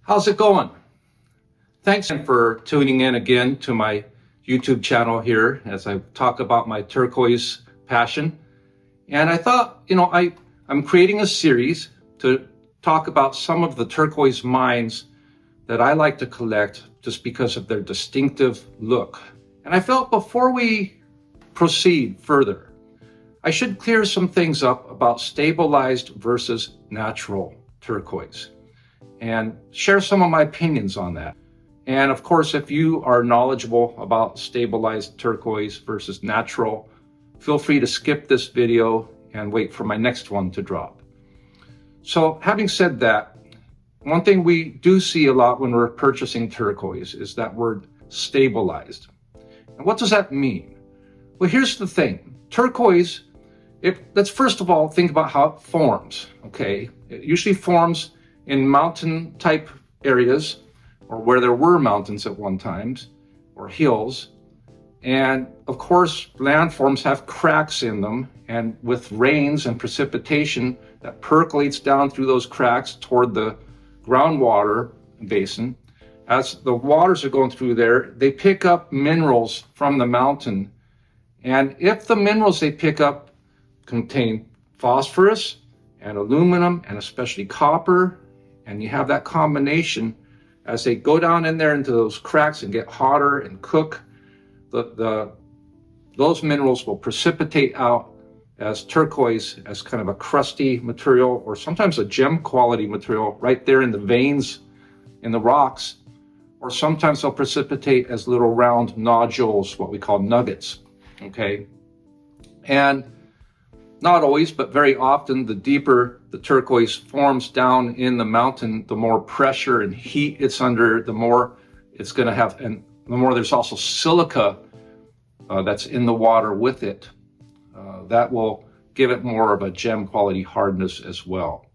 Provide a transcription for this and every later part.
How's it going? Thanks for tuning in again to my YouTube channel here as I talk about my turquoise passion. And I thought, I'm creating a series to talk about some of the turquoise mines that I like to collect just because of their distinctive look. And I felt before we proceed further, I should clear some things up about stabilized versus natural turquoise and share some of my opinions on that. And of course, if you are knowledgeable about stabilized turquoise versus natural, feel free to skip this video and wait for my next one to drop. So having said that, one thing we do see a lot when we're purchasing turquoise is that word stabilized. And what does that mean? Well, here's the thing. Turquoise, let's first of all think about how it forms, okay? It usually forms in mountain type areas or where there were mountains at one time or hills. And of course, landforms have cracks in them, and with rains and precipitation that percolates down through those cracks toward the groundwater basin. As the waters are going through there, they pick up minerals from the mountain. And if the minerals they pick up contain phosphorus and aluminum and especially copper, and you have that combination, as they go down in there into those cracks and get hotter and cook, those minerals will precipitate out as turquoise, as kind of a crusty material, or sometimes a gem quality material right there in the veins in the rocks, or sometimes they'll precipitate as little round nodules, what we call nuggets, okay? And not always, but very often, the deeper the turquoise forms down in the mountain, the more pressure and heat it's under, the more it's going to have, and the more there's also silica that's in the water with it. That will give it more of a gem quality hardness as well.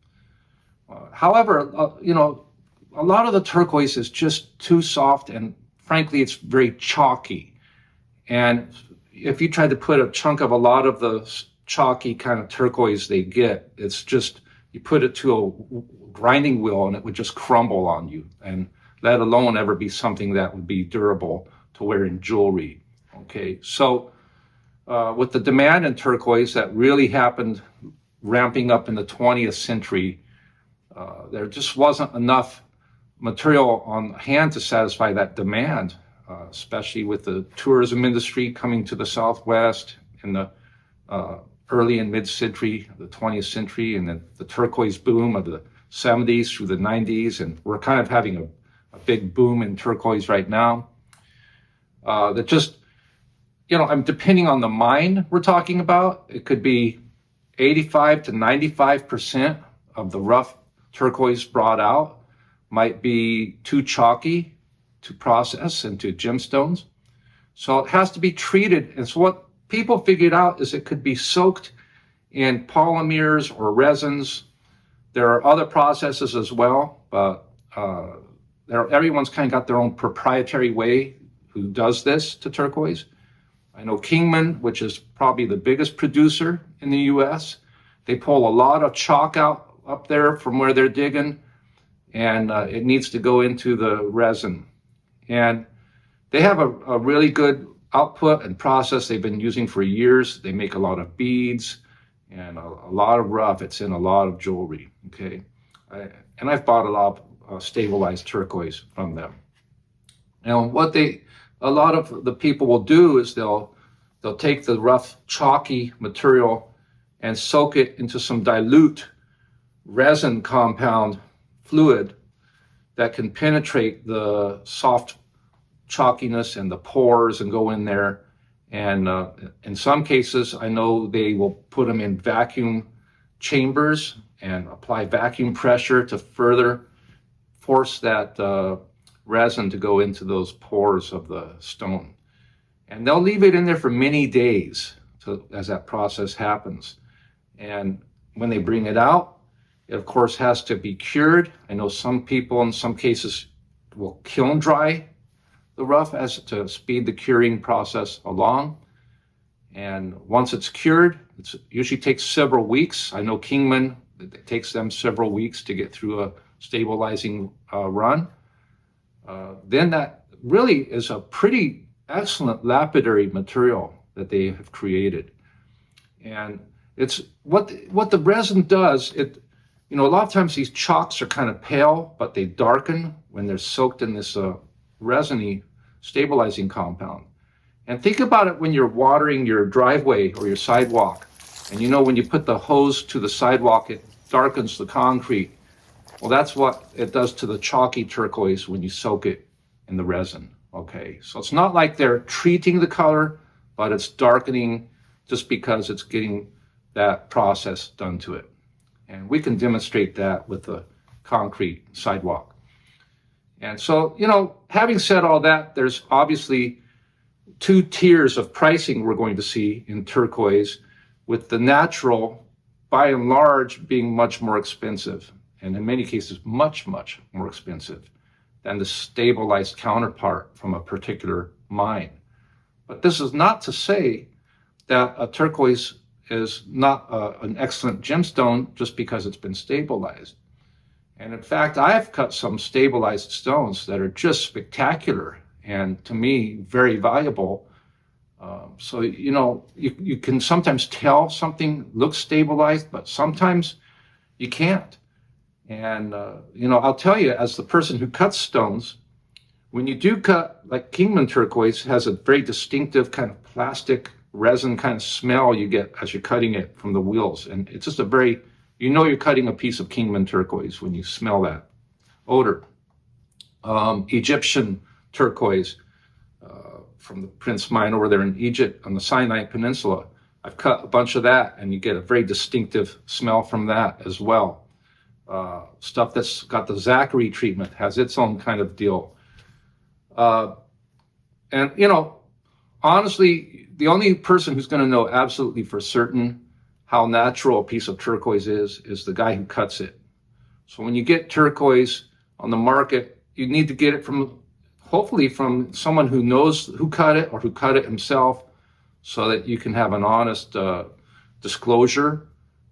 However, a lot of the turquoise is just too soft, and frankly, it's very chalky. And if you tried to put a chunk of a lot of the chalky kind of turquoise they get, it's just, you put it to a grinding wheel and it would just crumble on you, and let alone ever be something that would be durable to wear in jewelry. Okay, so with the demand in turquoise that really happened ramping up in the 20th century, there just wasn't enough material on hand to satisfy that demand, especially with the tourism industry coming to the Southwest in the early and mid-century, the 20th century, and then the turquoise boom of the 70s through the 90s. And we're kind of having a big boom in turquoise right now. That just, I'm depending on the mine we're talking about. It could be 85 to 95% of the rough turquoise brought out might be too chalky to process into gemstones. So it has to be treated. And so what people figured out is it could be soaked in polymers or resins. There are other processes as well, but everyone's kind of got their own proprietary way who does this to turquoise. I know Kingman, which is probably the biggest producer in the US, they pull a lot of chalk out up there from where they're digging, and it needs to go into the resin. And they have a really good output and process they've been using for years. They make a lot of beads and a lot of rough. It's in a lot of jewelry, okay? And I've bought a lot of stabilized turquoise from them. Now, a lot of the people will do is they'll take the rough chalky material and soak it into some dilute resin compound fluid that can penetrate the soft chalkiness and the pores and go in there. And in some cases, I know they will put them in vacuum chambers and apply vacuum pressure to further force that resin to go into those pores of the stone. And they'll leave it in there for many days as that process happens. And when they bring it out, it of course has to be cured. I know some people in some cases will kiln dry the rough as to speed the curing process along. And once it's cured, it usually takes several weeks. I know Kingman, it takes them several weeks to get through stabilizing run, then that really is a pretty excellent lapidary material that they have created. And it's what the resin does. A lot of times these chalks are kind of pale, but they darken when they're soaked in this resiny stabilizing compound. And think about it when you're watering your driveway or your sidewalk. And when you put the hose to the sidewalk, it darkens the concrete. Well, that's what it does to the chalky turquoise when you soak it in the resin. Okay, so it's not like they're treating the color, but it's darkening just because it's getting that process done to it. And we can demonstrate that with the concrete sidewalk. And so, having said all that, there's obviously two tiers of pricing we're going to see in turquoise, with the natural, by and large, being much more expensive, and in many cases, much, much more expensive than the stabilized counterpart from a particular mine. But this is not to say that a turquoise is not an excellent gemstone just because it's been stabilized. And in fact, I've cut some stabilized stones that are just spectacular and, to me, very valuable. So, you can sometimes tell something looks stabilized, but sometimes you can't. And, I'll tell you, as the person who cuts stones, when you do cut, like Kingman turquoise has a very distinctive kind of plastic resin kind of smell you get as you're cutting it from the wheels. And it's just you're cutting a piece of Kingman turquoise when you smell that odor. Egyptian turquoise, from the Prince mine over there in Egypt on the Sinai Peninsula. I've cut a bunch of that, and you get a very distinctive smell from that as well. Stuff that's got the Zachary treatment has its own kind of deal. And honestly, the only person who's going to know absolutely for certain how natural a piece of turquoise is the guy who cuts it. So when you get turquoise on the market, you need to get it hopefully from someone who knows who cut it or who cut it himself, so that you can have an honest disclosure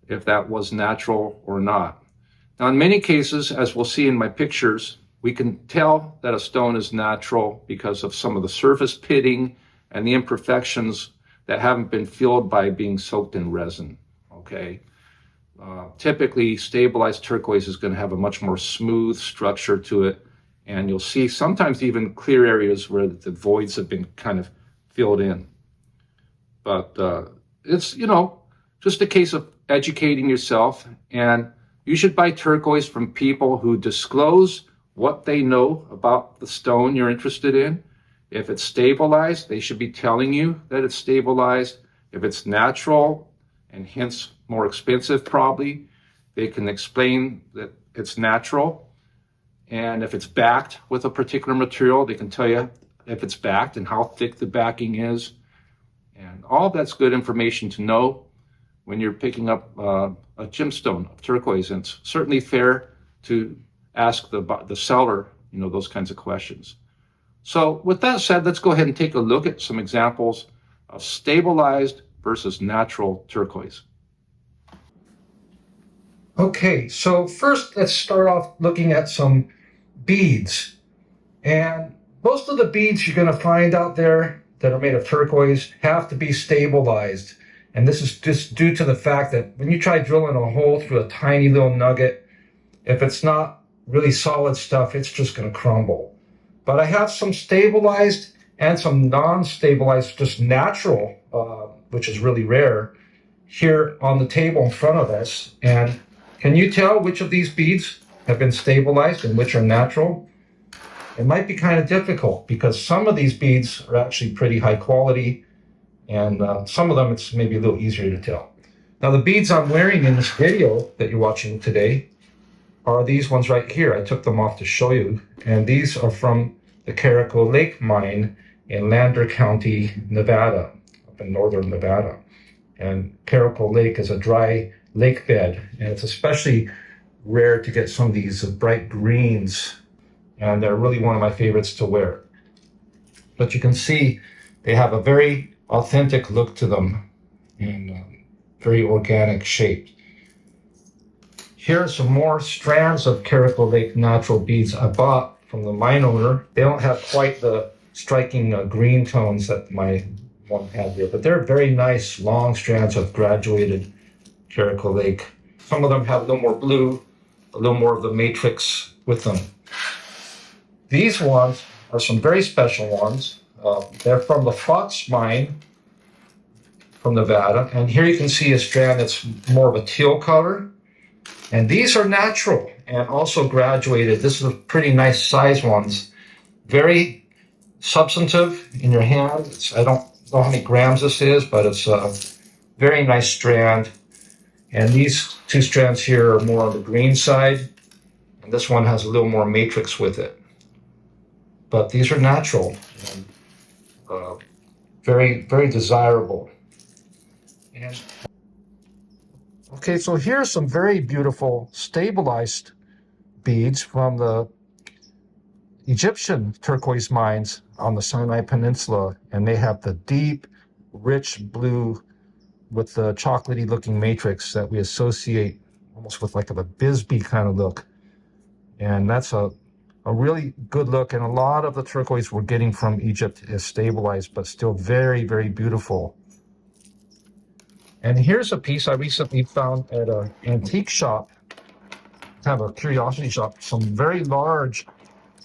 if that was natural or not. Now, in many cases, as we'll see in my pictures, we can tell that a stone is natural because of some of the surface pitting and the imperfections that haven't been filled by being soaked in resin. Okay. Typically, stabilized turquoise is going to have a much more smooth structure to it, and you'll see sometimes even clear areas where the voids have been kind of filled in. But it's, just a case of educating yourself, and you should buy turquoise from people who disclose what they know about the stone you're interested in. If it's stabilized, they should be telling you that it's stabilized. If it's natural, and hence more expensive probably, they can explain that it's natural. And if it's backed with a particular material, they can tell you if it's backed and how thick the backing is. And all of that's good information to know when you're picking up a gemstone of turquoise. And it's certainly fair to ask the seller, those kinds of questions. So with that said, let's go ahead and take a look at some examples of stabilized versus natural turquoise. Okay, so first let's start off looking at some beads. And most of the beads you're going to find out there that are made of turquoise have to be stabilized. And this is just due to the fact that when you try drilling a hole through a tiny little nugget, if it's not really solid stuff, it's just going to crumble. But I have some stabilized and some non-stabilized, just natural, which is really rare, here on the table in front of us. And can you tell which of these beads have been stabilized and which are natural? It might be kind of difficult because some of these beads are actually pretty high quality, and some of them it's maybe a little easier to tell. Now, the beads I'm wearing in this video that you're watching today are these ones right here. I took them off to show you, and these are from the Carico Lake mine in Lander County, Nevada, up in northern Nevada. And Carico Lake is a dry lake bed, and it's especially rare to get some of these bright greens, and they're really one of my favorites to wear. But you can see they have a very authentic look to them and very organic shape. Here are some more strands of Carico Lake natural beads I bought from the mine owner. They don't have quite the striking green tones that my one had here, but they're very nice long strands of graduated Carico Lake. Some of them have a little more blue, a little more of the matrix with them. These ones are some very special ones. They're from the Fox mine from Nevada, and here you can see a strand that's more of a teal color. And these are natural and also graduated. This is a pretty nice size ones. Very substantive in your hand. I don't know how many grams this is, but it's a very nice strand. And these two strands here are more on the green side. And this one has a little more matrix with it. But these are natural and very, very desirable. And okay, so here's some very beautiful stabilized beads from the Egyptian turquoise mines on the Sinai Peninsula, and they have the deep, rich blue with the chocolatey looking matrix that we associate almost with like a Bisbee kind of look. And that's a really good look, and a lot of the turquoise we're getting from Egypt is stabilized, but still very, very beautiful. And here's a piece I recently found at an antique shop, kind of a curiosity shop, some very large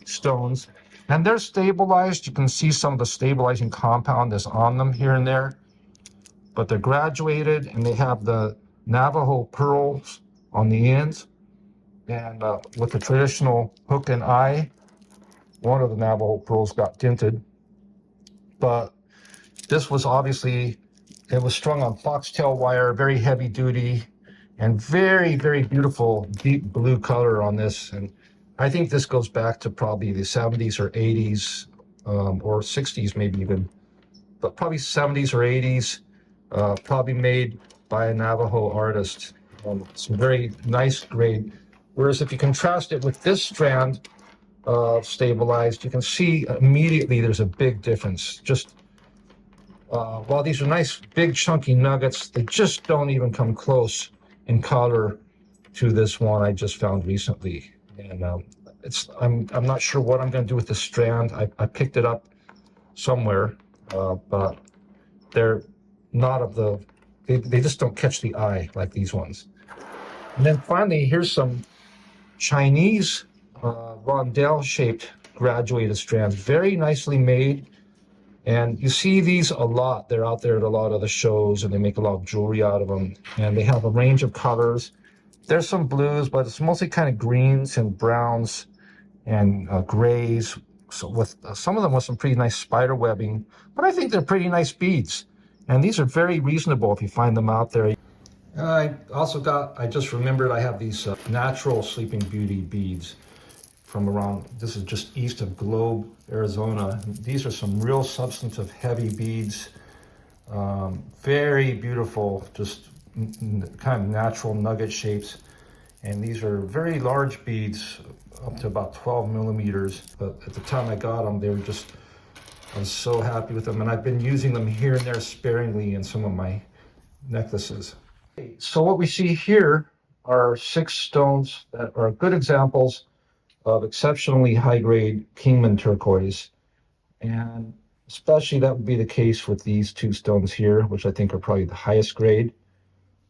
stones, and they're stabilized. You can see some of the stabilizing compound that's on them here and there, but they're graduated and they have the Navajo pearls on the ends, and with the traditional hook and eye. One of the Navajo pearls got dented, but this was obviously, it was strung on foxtail wire, very heavy duty, and very, very beautiful deep blue color on this. And I think this goes back to probably the 70s or 80s, or 60s maybe even, but probably 70s or 80s, probably made by a Navajo artist. Some very nice grade. Whereas if you contrast it with this strand of stabilized, you can see immediately there's a big difference. Just while these are nice big chunky nuggets, they just don't even come close in color to this one I just found recently. And I'm not sure what I'm going to do with this strand. I picked it up somewhere, but they're not of the, they just don't catch the eye like these ones. And then finally, here's some Chinese rondelle shaped graduated strands, very nicely made. And you see these a lot. They're out there at a lot of the shows, and they make a lot of jewelry out of them. And they have a range of colors. There's some blues, but it's mostly kind of greens and browns and grays. So with some of them with some pretty nice spider webbing, but I think they're pretty nice beads. And these are very reasonable if you find them out there. I also I just remembered I have these natural Sleeping Beauty beads from around, this is just east of Globe, Arizona. These are some real substantive heavy beads, very beautiful, just kind of natural nugget shapes. And these are very large beads, up to about 12 millimeters. But at the time I got them, they were just, I was so happy with them. And I've been using them here and there sparingly in some of my necklaces. So what we see here are 6 stones that are good examples of exceptionally high-grade Kingman turquoise, and especially that would be the case with these 2 stones here, which I think are probably the highest grade.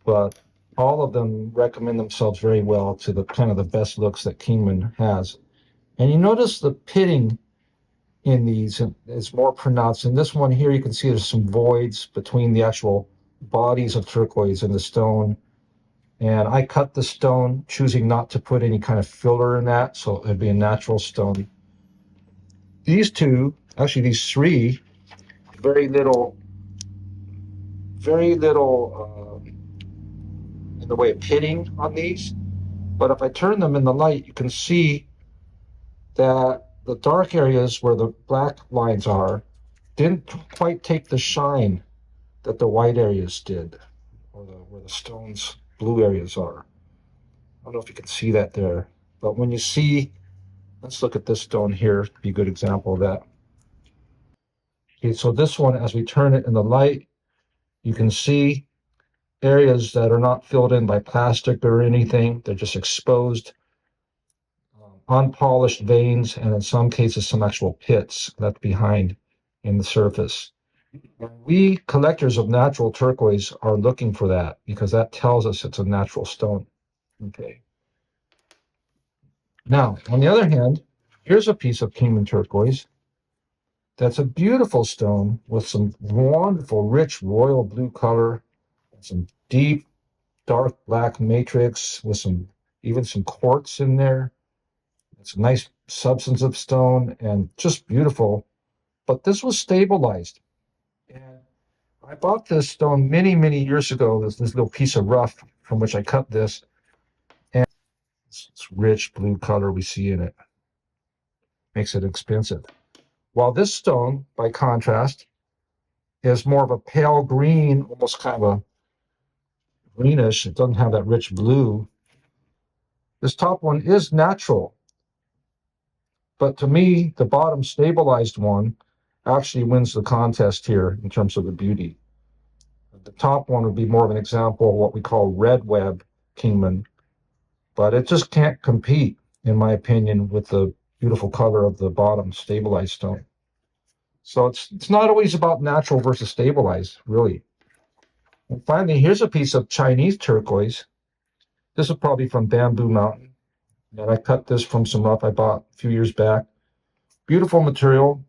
But all of them recommend themselves very well to the kind of the best looks that Kingman has. And you notice the pitting in these is more pronounced. In this one here, you can see there's some voids between the actual bodies of turquoise and the stone. And I cut the stone, choosing not to put any kind of filler in that, so it'd be a natural stone. These 2, actually these 3, very little in the way of pitting on these. But if I turn them in the light, you can see that the dark areas where the black lines are didn't quite take the shine that the white areas did, or where the stones blue areas are. I don't know if you can see that there, but when you see, let's look at this stone here to be a good example of that. Okay, so this one, as we turn it in the light, you can see areas that are not filled in by plastic or anything. They're just exposed, unpolished veins, and in some cases, some actual pits left behind in the surface. We collectors of natural turquoise are looking for that because that tells us it's a natural stone. Okay. Now, on the other hand, here's a piece of Kingman turquoise that's a beautiful stone with some wonderful, rich royal blue color, some deep, dark black matrix with even some quartz in there. It's a nice substance of stone and just beautiful. But this was stabilized. And I bought this stone many, many years ago. There's this little piece of rough from which I cut this. And it's rich blue color we see in it. Makes it expensive. While this stone, by contrast, is more of a pale green, almost kind of a greenish. It doesn't have that rich blue. This top one is natural. But to me, the bottom stabilized one actually wins the contest here in terms of the beauty. The top one would be more of an example of what we call red web Kingman, but it just can't compete, in my opinion, with the beautiful color of the bottom stabilized stone. So it's not always about natural versus stabilized, really. And finally, here's a piece of Chinese turquoise. This is probably from Bamboo Mountain, and I cut this from some rough I bought a few years back. Beautiful material,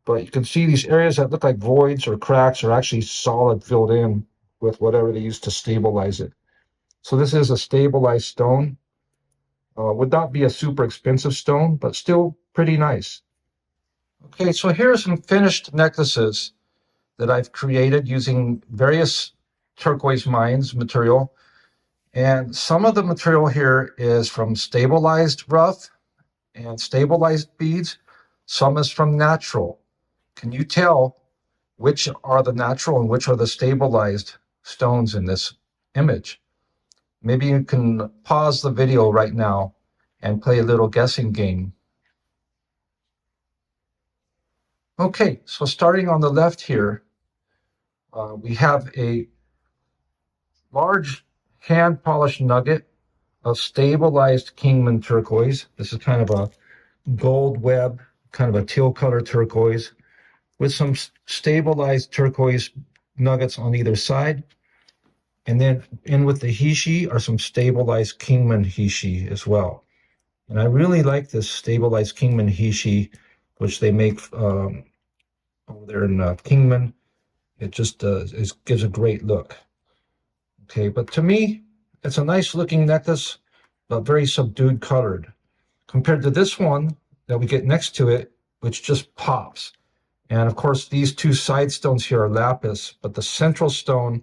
but you can see these areas that look like voids or cracks are actually solid filled in with whatever they used to stabilize it. So this is a stabilized stone. Would not be a super expensive stone, but still pretty nice. Okay, so here are some finished necklaces that I've created using various turquoise mines material. And some of the material here is from stabilized rough and stabilized beads. Some is from natural. Can you tell which are the natural and which are the stabilized stones in this image? Maybe you can pause the video right now and play a little guessing game. Okay, so starting on the left here, we have a large hand-polished nugget of stabilized Kingman turquoise. This is kind of a gold web, kind of a teal color turquoise with some stabilized turquoise nuggets on either side. And then in with the hishi are some stabilized Kingman hishi as well. And I really like this stabilized Kingman hishi, which they make over there in Kingman. It just gives a great look. Okay, but to me, it's a nice looking necklace, but very subdued colored. Compared to this one that we get next to it, which just pops. And of course, these two side stones here are lapis, but the central stone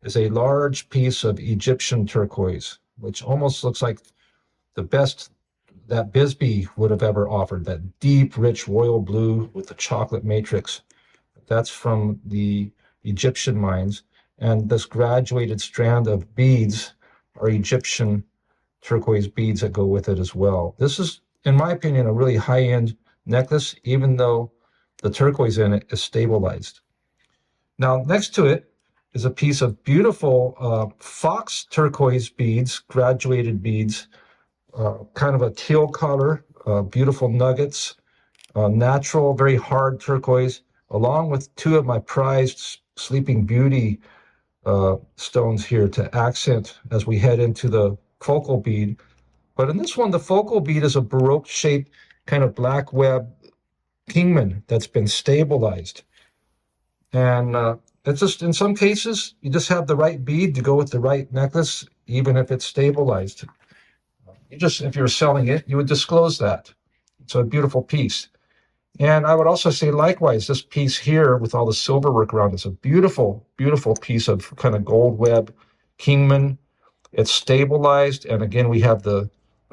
is a large piece of Egyptian turquoise, which almost looks like the best that Bisbee would have ever offered, that deep, rich royal blue with the chocolate matrix. That's from the Egyptian mines. And this graduated strand of beads are Egyptian turquoise beads that go with it as well. This is, in my opinion, a really high-end necklace, even though the turquoise in it is stabilized. Now, next to it is a piece of beautiful fox turquoise beads, graduated beads, kind of a teal color, beautiful nuggets, natural, very hard turquoise, along with two of my prized Sleeping Beauty stones here to accent as we head into the focal bead. But in this one, the focal bead is a Baroque shaped kind of black web Kingman that's been stabilized. And it's just, in some cases, you just have the right bead to go with the right necklace, even if it's stabilized. If you're selling it, you would disclose that. It's a beautiful piece. And I would also say, likewise, this piece here with all the silver work around, it's a beautiful, beautiful piece of kind of gold web Kingman. It's stabilized. And again, we have a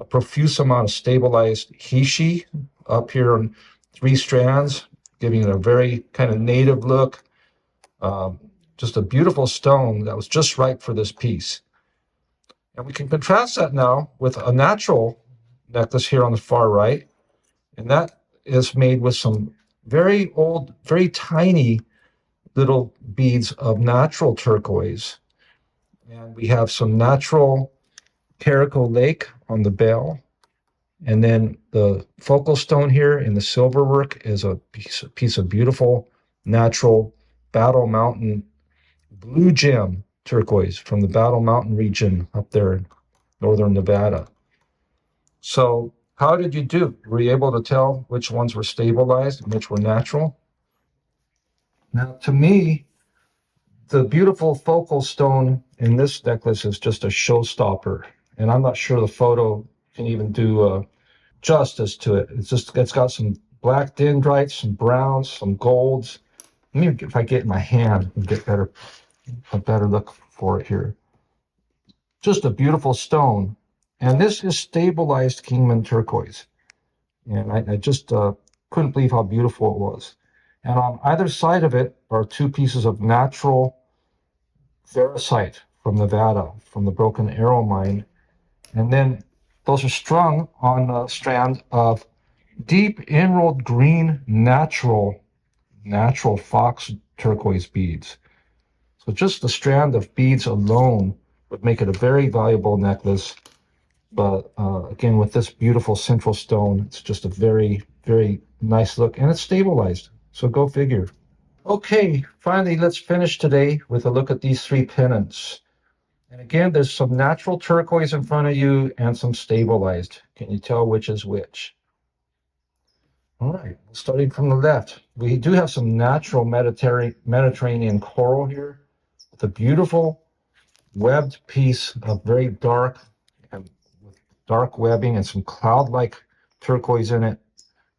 profuse amount of stabilized hishi up here on 3 strands, giving it a very kind of native look. Just a beautiful stone that was just right for this piece. And we can contrast that now with a natural necklace here on the far right. And that is made with some very old, very tiny little beads of natural turquoise. And we have some natural Carico Lake on the bell. And then the focal stone here in the silver work is a piece of beautiful natural Battle Mountain blue gem turquoise from the Battle Mountain region up there in northern Nevada. So how did you do? Were you able to tell which ones were stabilized and which were natural? Now, to me, the beautiful focal stone in this necklace is just a showstopper. And I'm not sure the photo can even do justice to it. It's got some black dendrites, some browns, some golds. Let me, if I get in my hand and get a better look for it here. Just a beautiful stone. And this is stabilized Kingman turquoise. And I just couldn't believe how beautiful it was. And on either side of it are two pieces of natural ferrocite from Nevada, from the Broken Arrow mine. And then those are strung on a strand of deep emerald green natural fox turquoise beads. So just the strand of beads alone would make it a very valuable necklace. But again, with this beautiful central stone, it's just a very, very nice look, and it's stabilized. So go figure. Okay, finally, let's finish today with a look at these three pendants. And again, there's some natural turquoise in front of you and some stabilized. Can you tell which is which? All right, starting from the left, we do have some natural Mediterranean coral here with a beautiful webbed piece of very dark and with dark webbing and some cloud-like turquoise in it,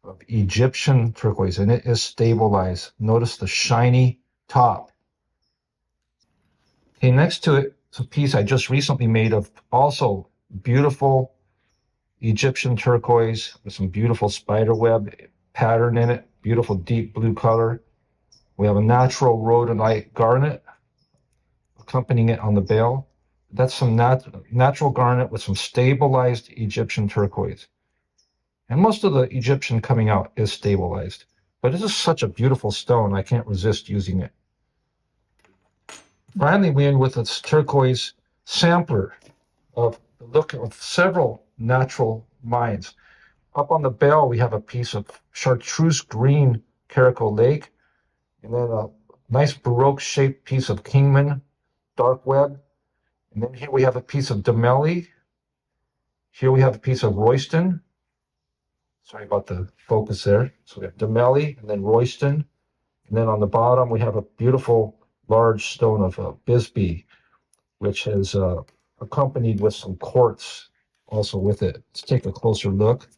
of Egyptian turquoise, and it is stabilized. Notice the shiny top. Okay, next to it, it's a piece I just recently made of also beautiful Egyptian turquoise with some beautiful spider web pattern in it, beautiful deep blue color. We have a natural rhodonite garnet accompanying it on the bail. That's some natural garnet with some stabilized Egyptian turquoise. And most of the Egyptian coming out is stabilized. But this is such a beautiful stone, I can't resist using it. Finally, we end with this turquoise sampler of the look of several natural mines. Up on the bell, we have a piece of chartreuse green Carico Lake, and then a nice Baroque-shaped piece of Kingman dark web. And then here we have a piece of Domelli. Here we have a piece of Royston. Sorry about the focus there. So we have Domelli and then Royston. And then on the bottom, we have a beautiful large stone of Bisbee, which is accompanied with some quartz also with it. Let's take a closer look.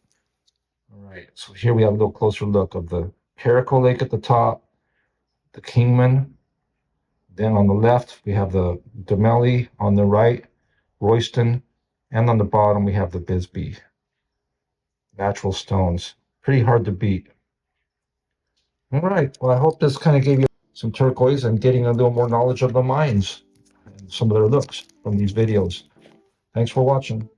All right, so here we have a little closer look of the Carico Lake at the top, the Kingman. Then on the left, we have the Domelli. On the right, Royston. And on the bottom, we have the Bisbee. Natural stones. Pretty hard to beat. All right, well, I hope this kind of gave you some turquoise and getting a little more knowledge of the mines and some of their looks from these videos. Thanks for watching.